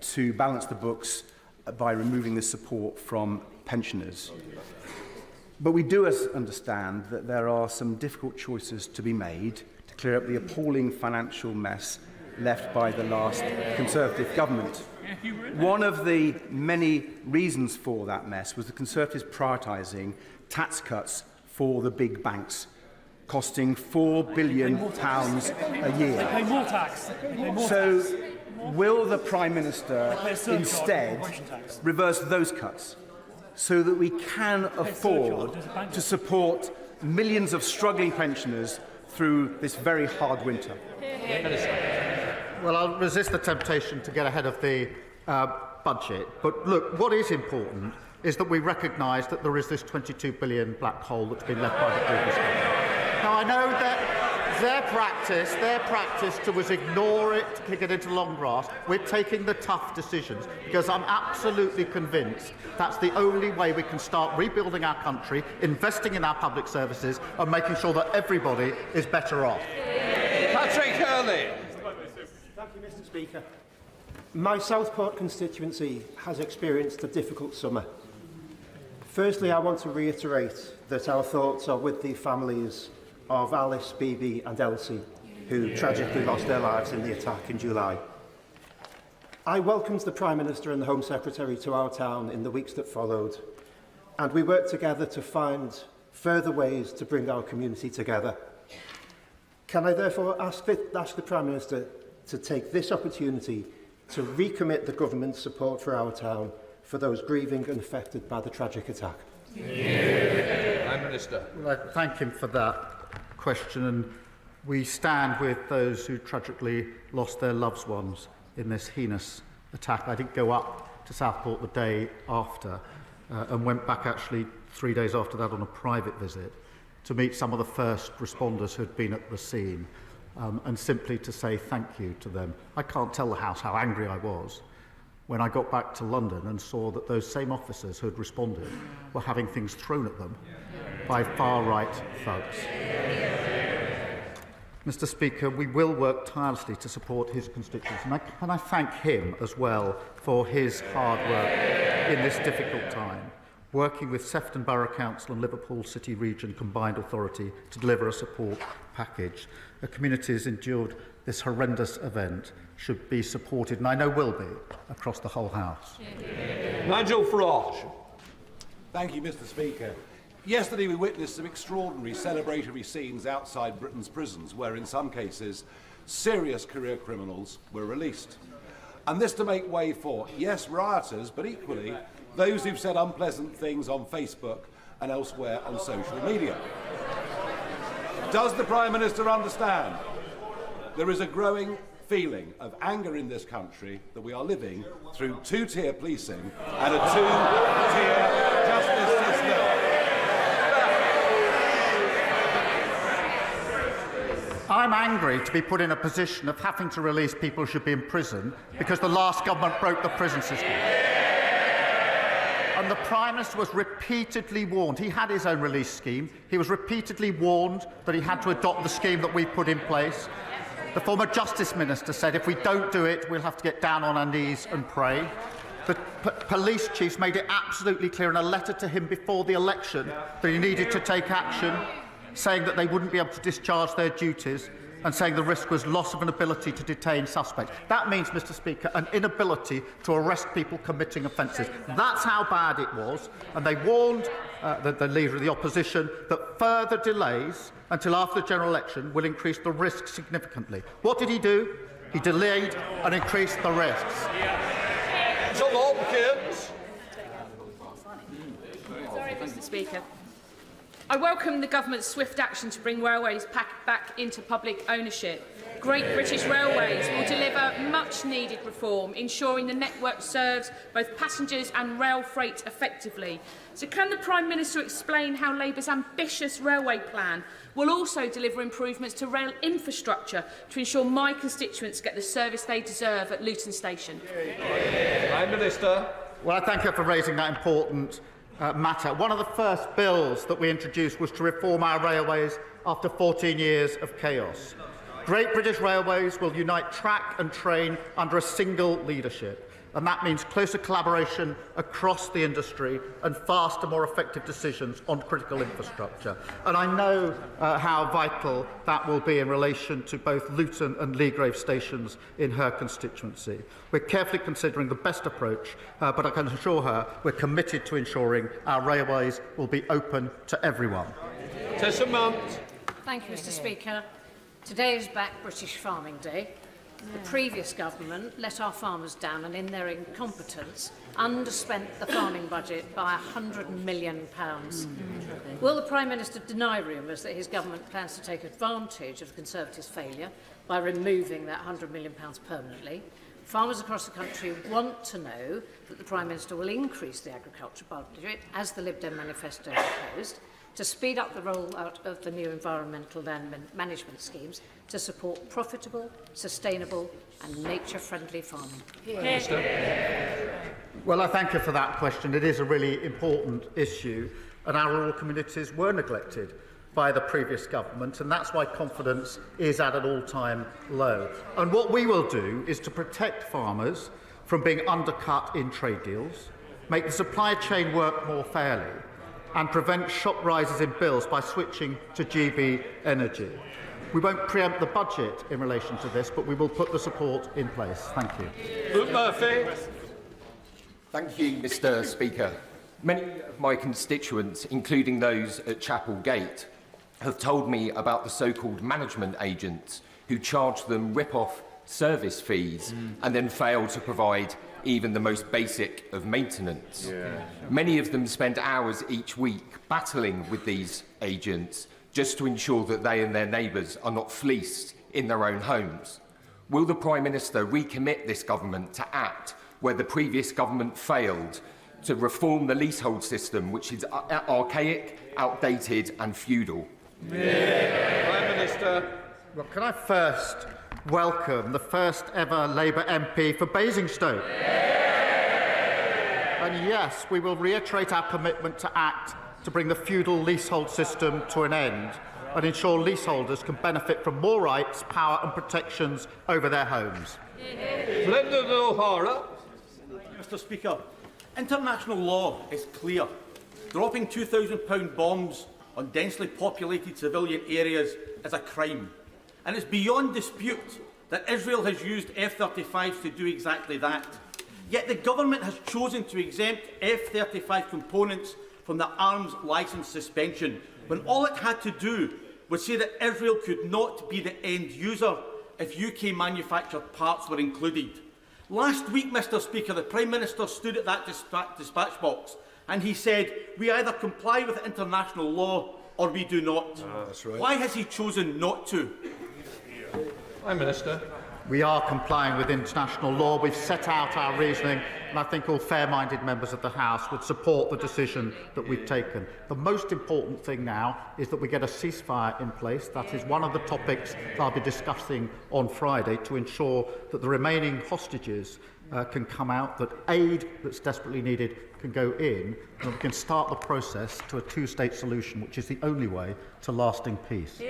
to balance the books by removing the support from pensioners. But we do understand that there are some difficult choices to be made to clear up the appalling financial mess left by the last Conservative government. One of the many reasons for that mess was the Conservatives prioritising tax cuts for the big banks, costing £4 billion a year. They pay more tax. So will the Prime Minister instead reverse those cuts so that we can afford to support millions of struggling pensioners through this very hard winter? Well, I'll resist the temptation to get ahead of the budget. But look, what is important is that we recognise that there is this £22 billion black hole that's been left by the previous government. Now, I know that their practice was ignore it, to kick it into long grass. We're taking the tough decisions because I'm absolutely convinced that's the only way we can start rebuilding our country, investing in our public services and making sure that everybody is better off. Patrick Hurley. Thank you, Mr. Speaker. My Southport constituency has experienced a difficult summer. Firstly, I want to reiterate that our thoughts are with the families of Alice, Bibi and Elsie, who tragically lost their lives in the attack in July. I welcomed the Prime Minister and the Home Secretary to our town in the weeks that followed, and we worked together to find further ways to bring our community together. Can I therefore ask the Prime Minister to take this opportunity to recommit the government's support for our town for those grieving and affected by the tragic attack? Prime Minister. Well, I thank him for that question, and we stand with those who tragically lost their loved ones in this heinous attack. I did go up to Southport the day after and went back actually 3 days after that on a private visit to meet some of the first responders who had been at the scene and simply to say thank you to them. I can't tell the House how angry I was when I got back to London and saw that those same officers who had responded were having things thrown at them by far-right thugs. Mr. Speaker, we will work tirelessly to support his constituents, and I thank him as well for his hard work in this difficult time, working with Sefton Borough Council and Liverpool City Region Combined Authority to deliver a support package. The communities endured this horrendous event should be supported, and I know will be, across the whole House. Nigel Farage. Thank you, Mr. Speaker. Yesterday we witnessed some extraordinary celebratory scenes outside Britain's prisons where in some cases serious career criminals were released. And this to make way for, yes, rioters, but equally those who've said unpleasant things on Facebook and elsewhere on social media. Does the Prime Minister understand there is a growing feeling of anger in this country that we are living through two-tier policing and a two-tier justice system? I'm angry to be put in a position of having to release people who should be in prison because the last government broke the prison system. And the Prime Minister was repeatedly warned. He had his own release scheme. He was repeatedly warned that he had to adopt the scheme that we put in place. The former Justice Minister said if we don't do it, we'll have to get down on our knees and pray. The police chiefs made it absolutely clear in a letter to him before the election that he needed to take action, saying that they wouldn't be able to discharge their duties and saying the risk was loss of an ability to detain suspects. That means, Mr. Speaker, an inability to arrest people committing offences. That's how bad it was. And they warned the Leader of the Opposition that further delays until after the general election will increase the risk significantly. What did he do? He delayed and increased the risks. Sorry, Mr. Speaker. I welcome the government's swift action to bring railways back into public ownership. Great British Railways will deliver much-needed reform, ensuring the network serves both passengers and rail freight effectively. So can the Prime Minister explain how Labour's ambitious railway plan will also deliver improvements to rail infrastructure to ensure my constituents get the service they deserve at Luton Station? Prime Minister. Well, I thank her for raising that important matter. One of the first bills that we introduced was to reform our railways after 14 years of chaos. Great British Railways will unite track and train under a single leadership, and that means closer collaboration across the industry and faster, more effective decisions on critical infrastructure. And I know how vital that will be in relation to both Luton and Leagrave stations in her constituency. We're carefully considering the best approach, but I can assure her we're committed to ensuring our railways will be open to everyone. Tessa Mount. Thank you, Mr. Speaker. Today is Back British Farming Day. The previous government let our farmers down and in their incompetence underspent the farming budget by £100 million. Will the Prime Minister deny rumours that his government plans to take advantage of the Conservatives' failure by removing that £100 million permanently? Farmers across the country want to know that the Prime Minister will increase the agriculture budget, as the Lib Dem manifesto proposed, to speed up the rollout of the new environmental land management schemes to support profitable, sustainable and nature-friendly farming. Well, I thank you for that question. It is a really important issue, and our rural communities were neglected by the previous government, and that's why confidence is at an all-time low. And what we will do is to protect farmers from being undercut in trade deals, make the supply chain work more fairly, and prevent shock rises in bills by switching to GB energy. We won't preempt the budget in relation to this, but we will put the support in place. Thank you. Luke Murphy. Thank you, Mr. Speaker. Many of my constituents, including those at Chapel Gate, have told me about the so-called management agents who charge them rip-off service fees and then fail to provide even the most basic of maintenance. Many of them spend hours each week battling with these agents just to ensure that they and their neighbours are not fleeced in their own homes. Will the Prime Minister recommit this government to act where the previous government failed to reform the leasehold system, which is archaic, outdated and feudal? Prime Minister. Well, can I first welcome the first ever Labour MP for Basingstoke? And yes, we will reiterate our commitment to act to bring the feudal leasehold system to an end and ensure leaseholders can benefit from more rights, power and protections over their homes. Brendan O'Hara. Mr. Speaker, international law is clear. Dropping £2,000 bombs on densely populated civilian areas is a crime. And it's beyond dispute that Israel has used F-35s to do exactly that. Yet the government has chosen to exempt F-35 components from the arms licence suspension, when all it had to do was say that Israel could not be the end user if UK manufactured parts were included. Last week, Mr Speaker, the Prime Minister stood at that dispatch box and he said, we either comply with international law or we do not. That's right. Why has he chosen not to? Prime Minister. We are complying with international law. We've set out our reasoning, and I think all fair-minded members of the House would support the decision that we've taken. The most important thing now is that we get a ceasefire in place. That is one of the topics that I'll be discussing on Friday to ensure that the remaining hostages can come out, that aid that's desperately needed can go in, and we can start the process to a two-state solution, which is the only way to lasting peace.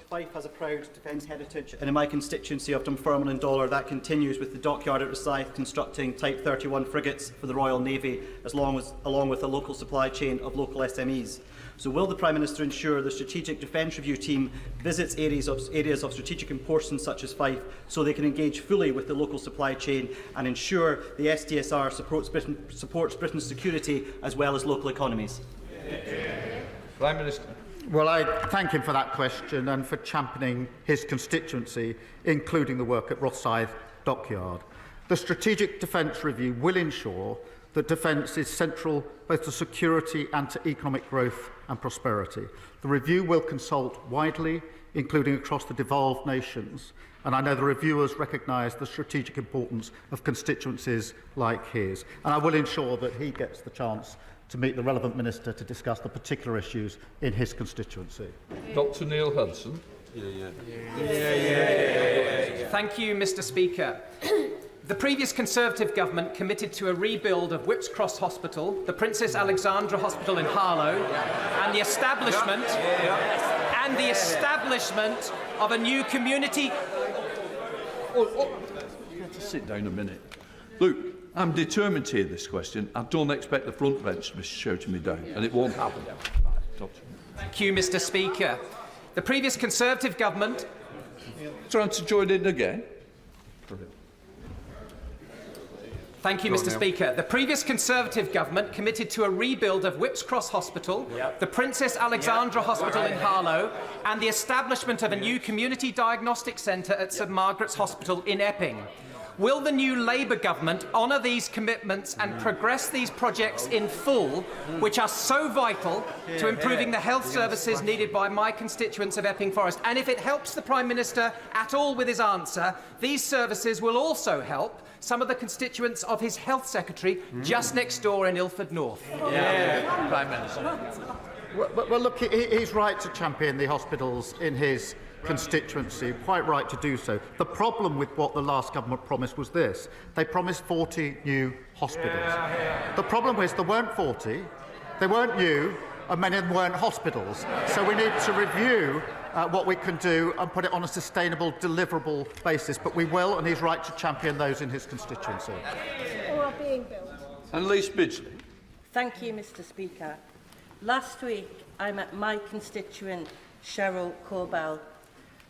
Fife has a proud defence heritage, and in my constituency of Dunfermline and Dollar, that continues with the dockyard at Rosyth constructing Type 31 frigates for the Royal Navy, along with a local supply chain of local SMEs. So will the Prime Minister ensure the Strategic Defence Review team visits areas of strategic importance such as Fife so they can engage fully with the local supply chain and ensure the SDSR supports Britain's security as well as local economies? Prime Minister. Well, I thank him for that question and for championing his constituency, including the work at Rosyth Dockyard. The Strategic Defence Review will ensure that defence is central both to security and to economic growth and prosperity. The review will consult widely, including across the devolved nations, and I know the reviewers recognise the strategic importance of constituencies like his. And I will ensure that he gets the chance to meet the relevant minister to discuss the particular issues in his constituency. Dr Neil Hudson. Thank you, Mr Speaker. The previous Conservative government committed to a rebuild of Whipps Cross Hospital, the Princess Alexandra Hospital in Harlow, and the establishment of a new community. You have to sit down a minute. Look, I'm determined to hear this question. I don't expect the front bench to be shouting me down, and it won't happen. Thank you, Mr Speaker. The previous Conservative government... Trying to join in again? Thank you, Mr Speaker. The previous Conservative government committed to a rebuild of Whipps Cross Hospital, the Princess Alexandra Hospital in Harlow, and the establishment of a new community diagnostic centre at St Margaret's Hospital in Epping. Will the new Labour government honour these commitments and progress these projects in full, which are so vital to improving the health services needed by my constituents of Epping Forest? And if it helps the Prime Minister at all with his answer, these services will also help some of the constituents of his Health Secretary just next door in Ilford North. Prime Minister. Well, look, he's right to champion the hospitals in his constituency, quite right to do so. The problem with what the last government promised was this. They promised 40 new hospitals. The problem is there weren't 40, they weren't new, and many of them weren't hospitals. So we need to review what we can do and put it on a sustainable, deliverable basis. But we will, and he's right to champion those in his constituency. Or are being built. And Lise Bidgley. Thank you, Mr Speaker. Last week, I met my constituent, Cheryl Corbell,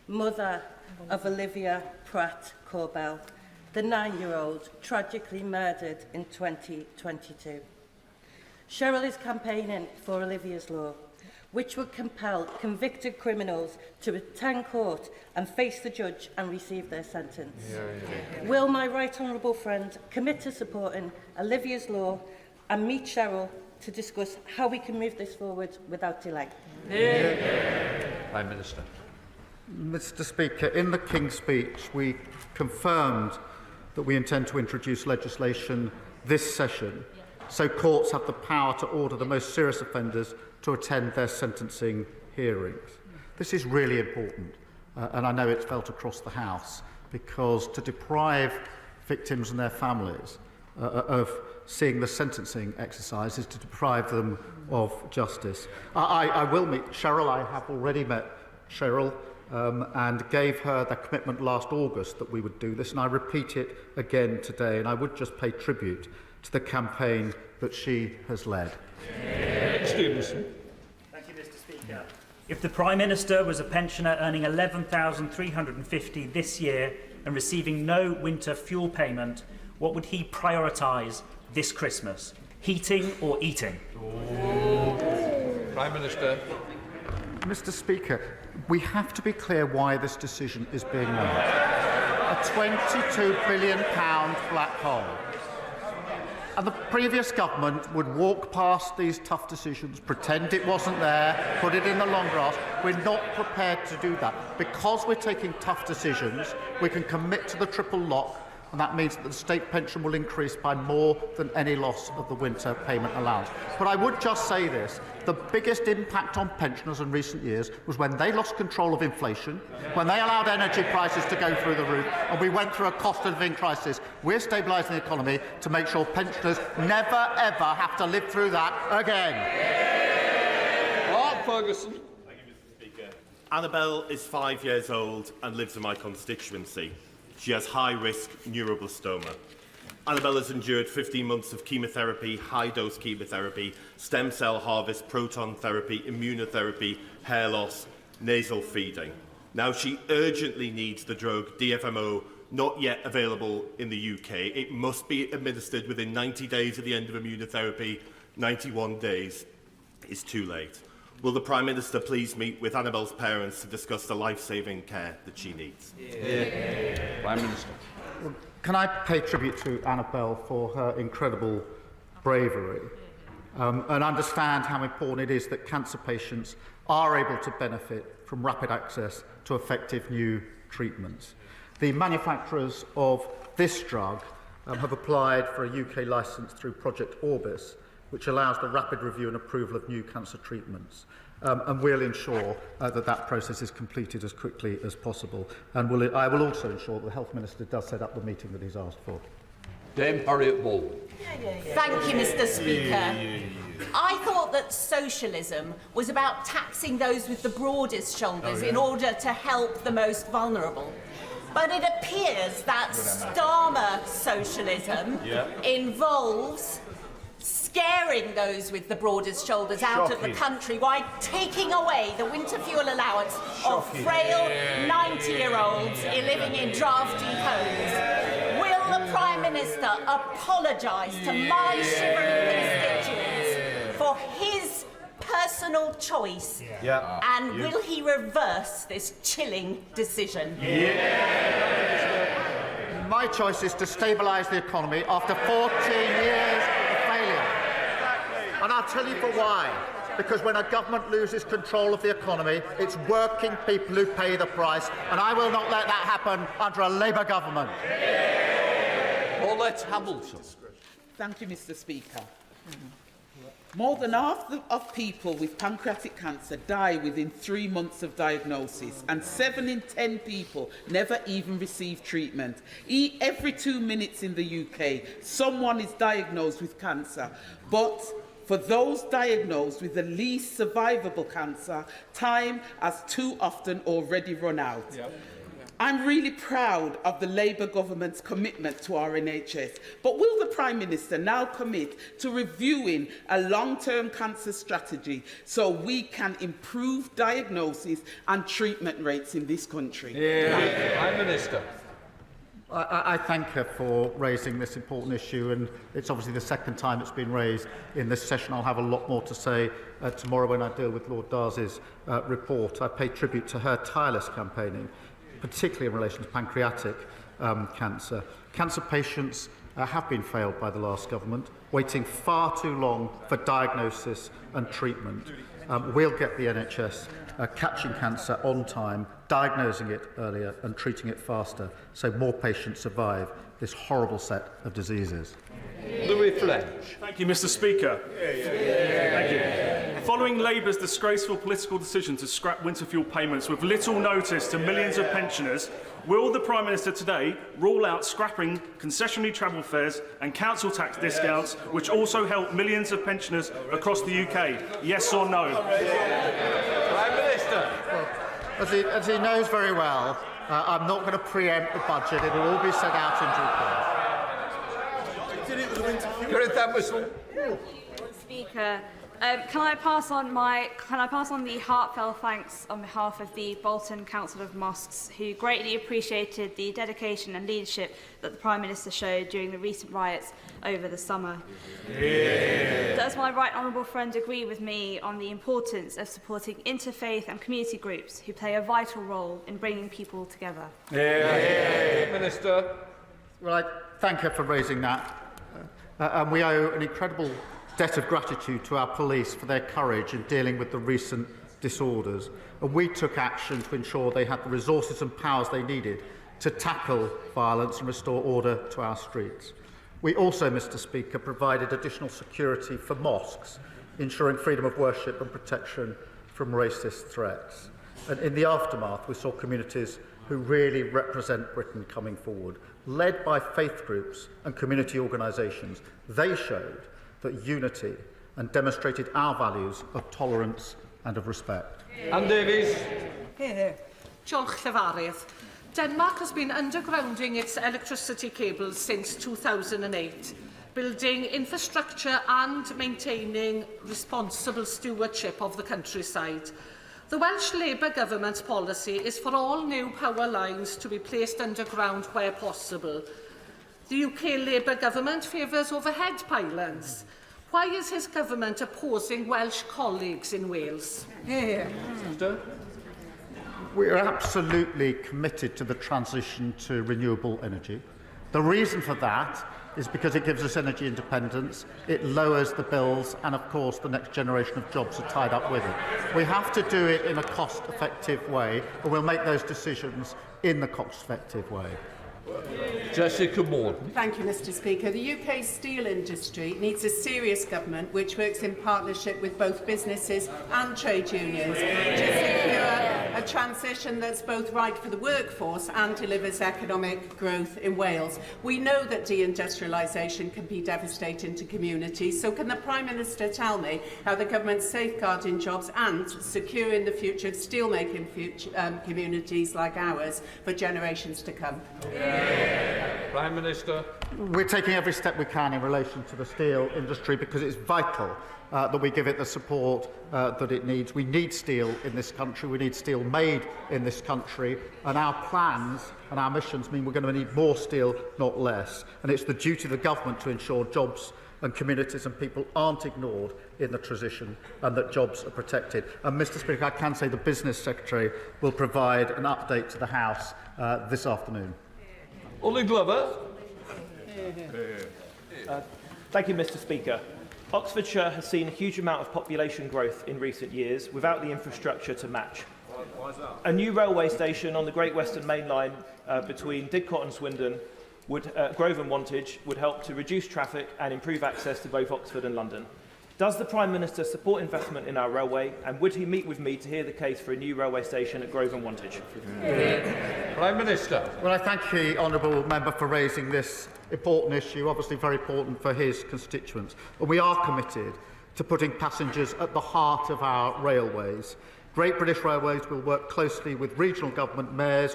mother of Olivia Pratt Corbell, the 9-year-old tragically murdered in 2022. Cheryl is campaigning for Olivia's Law, which would compel convicted criminals to attend court and face the judge and receive their sentence. Will my right honourable friend commit to supporting Olivia's Law and meet Cheryl to discuss how we can move this forward without delay? Prime Minister. Mr Speaker, in the King's Speech, we confirmed that we intend to introduce legislation this session so courts have the power to order the most serious offenders to attend their sentencing hearings. This is really important, and I know it's felt across the House, because to deprive victims and their families of seeing the sentencing exercise is to deprive them of justice. I will meet Cheryl. I have already met Cheryl and gave her the commitment last August that we would do this, and I repeat it again today, and I would just pay tribute to the campaign that she has led. Thank you, Mr Speaker. If the Prime Minister was a pensioner earning $11,350 this year and receiving no winter fuel payment, what would he prioritise this Christmas? Heating or eating? Prime Minister. Mr. Speaker, we have to be clear why this decision is being made. A £22 billion black hole. And the previous government would walk past these tough decisions, pretend it wasn't there, put it in the long grass. We're not prepared to do that. Because we're taking tough decisions, we can commit to the triple lock, and that means that the state pension will increase by more than any loss of the winter payment allowance. But I would just say this, the biggest impact on pensioners in recent years was when they lost control of inflation, when they allowed energy prices to go through the roof, and we went through a cost of living crisis. We're stabilising the economy to make sure pensioners never, ever have to live through that again. Mark Ferguson. Thank you, Mr. Speaker. Annabelle is 5 years old and lives in my constituency. She has high-risk neuroblastoma. Annabelle has endured 15 months of chemotherapy, high-dose chemotherapy, stem cell harvest, proton therapy, immunotherapy, hair loss, nasal feeding. Now she urgently needs the drug DFMO, not yet available in the UK. It must be administered within 90 days of the end of immunotherapy. 91 days is too late. Will the Prime Minister please meet with Annabelle's parents to discuss the life-saving care that she needs? Prime Minister. Can I pay tribute to Annabelle for her incredible bravery and understand how important it is that cancer patients are able to benefit from rapid access to effective new treatments. The manufacturers of this drug have applied for a UK licence through Project Orbis, which allows the rapid review and approval of new cancer treatments. And we'll ensure that process is completed as quickly as possible. And I will also ensure that the Health Minister does set up the meeting that he's asked for. Dame Harriet Ball. Thank you, Mr. Speaker. I thought that socialism was about taxing those with the broadest shoulders in order to help the most vulnerable. But it appears that Starmer socialism involves scaring those with the broadest shoulders out of the country while taking away the winter fuel allowance of frail 90-year-olds living in drafty homes. Will the Prime Minister apologise to my shivering constituents for his personal choice? And will he reverse this chilling decision? My choice is to stabilise the economy after 14 years of failure. And I'll tell you for why. Because when a government loses control of the economy, it's working people who pay the price, and I will not let that happen under a Labour government. Paulette Hamilton. Thank you, Mr. Speaker. More than half of people with pancreatic cancer die within 3 months of diagnosis, and 7 in 10 people never even receive treatment. Every 2 minutes in the UK, someone is diagnosed with cancer. But for those diagnosed with the least survivable cancer, time has too often already run out. I'm really proud of the Labour government's commitment to our NHS, but will the Prime Minister now commit to reviewing a long-term cancer strategy so we can improve diagnosis and treatment rates in this country? Prime Minister. I thank her for raising this important issue, and it's obviously the second time it's been raised in this session. I'll have a lot more to say tomorrow when I deal with Lord Darcy's report. I pay tribute to her tireless campaigning, particularly in relation to pancreatic cancer. Cancer patients have been failed by the last government, waiting far too long for diagnosis and treatment. We'll get the NHS catching cancer on time, diagnosing it earlier and treating it faster, so more patients survive this horrible set of diseases. Louis French. Thank you, Mr. Speaker. Thank you. Following Labour's disgraceful political decision to scrap winter fuel payments with little notice to millions of pensioners, will the Prime Minister today rule out scrapping concessionary travel fares and council tax discounts, which also help millions of pensioners across the UK? Yes or no? Prime Minister. Well, as he knows very well, I'm not going to preempt the budget. It will all be set out in due course. Speaker, Can I pass on the heartfelt thanks on behalf of the Bolton Council of Mosques, who greatly appreciated the dedication and leadership that the Prime Minister showed during the recent riots over the summer. Yeah. Does my right honourable friend agree with me on the importance of supporting interfaith and community groups who play a vital role in bringing people together? Yeah. Minister. Well, I thank her for raising that. And we owe an incredible debt of gratitude to our police for their courage in dealing with the recent disorders. And we took action to ensure they had the resources and powers they needed to tackle violence and restore order to our streets. We also, Mr. Speaker, provided additional security for mosques, ensuring freedom of worship and protection from racist threats. And in the aftermath, we saw communities who really represent Britain coming forward, led by faith groups and community organisations. They showed that unity and demonstrated our values of tolerance and of respect. Anne Davies. Diolch Llefarydd. Denmark has been undergrounding its electricity cables since 2008, building infrastructure and maintaining responsible stewardship of the countryside. The Welsh Labour government's policy is for all new power lines to be placed underground where possible. The UK Labour government favours overhead pylons. Why is his government opposing Welsh colleagues in Wales? We are absolutely committed to the transition to renewable energy. The reason for that is because it gives us energy independence, it lowers the bills, and of course the next generation of jobs are tied up with it. We have to do it in a cost-effective way, and we'll make those decisions in the cost-effective way. Jessica Morton. Thank you, Mr. Speaker. The UK steel industry needs a serious government which works in partnership with both businesses and trade unions to secure a transition that's both right for the workforce and delivers economic growth in Wales. We know that deindustrialisation can be devastating to communities, so can the Prime Minister tell me how the government's safeguarding jobs and securing the future of steelmaking communities like ours for generations to come? Prime Minister. We're taking every step we can in relation to the steel industry because it's vital that we give it the support that it needs. We need steel in this country. We need steel made in this country. And our plans and our missions mean we're going to need more steel, not less. And it's the duty of the government to ensure jobs and communities and people aren't ignored in the transition and that jobs are protected. And Mr. Speaker, I can say the Business Secretary will provide an update to the House this afternoon. Ollie Glover. Thank you, Mr. Speaker. Oxfordshire has seen a huge amount of population growth in recent years without the infrastructure to match. A new railway station on the Great Western Main Line between Didcot and Swindon, Grove and Wantage, would help to reduce traffic and improve access to both Oxford and London. Does the Prime Minister support investment in our railway, and would he meet with me to hear the case for a new railway station at Grove and Wantage? Prime Minister. Well, I thank the honourable member for raising this important issue, obviously very important for his constituents. And we are committed to putting passengers at the heart of our railways. Great British Railways will work closely with regional government mayors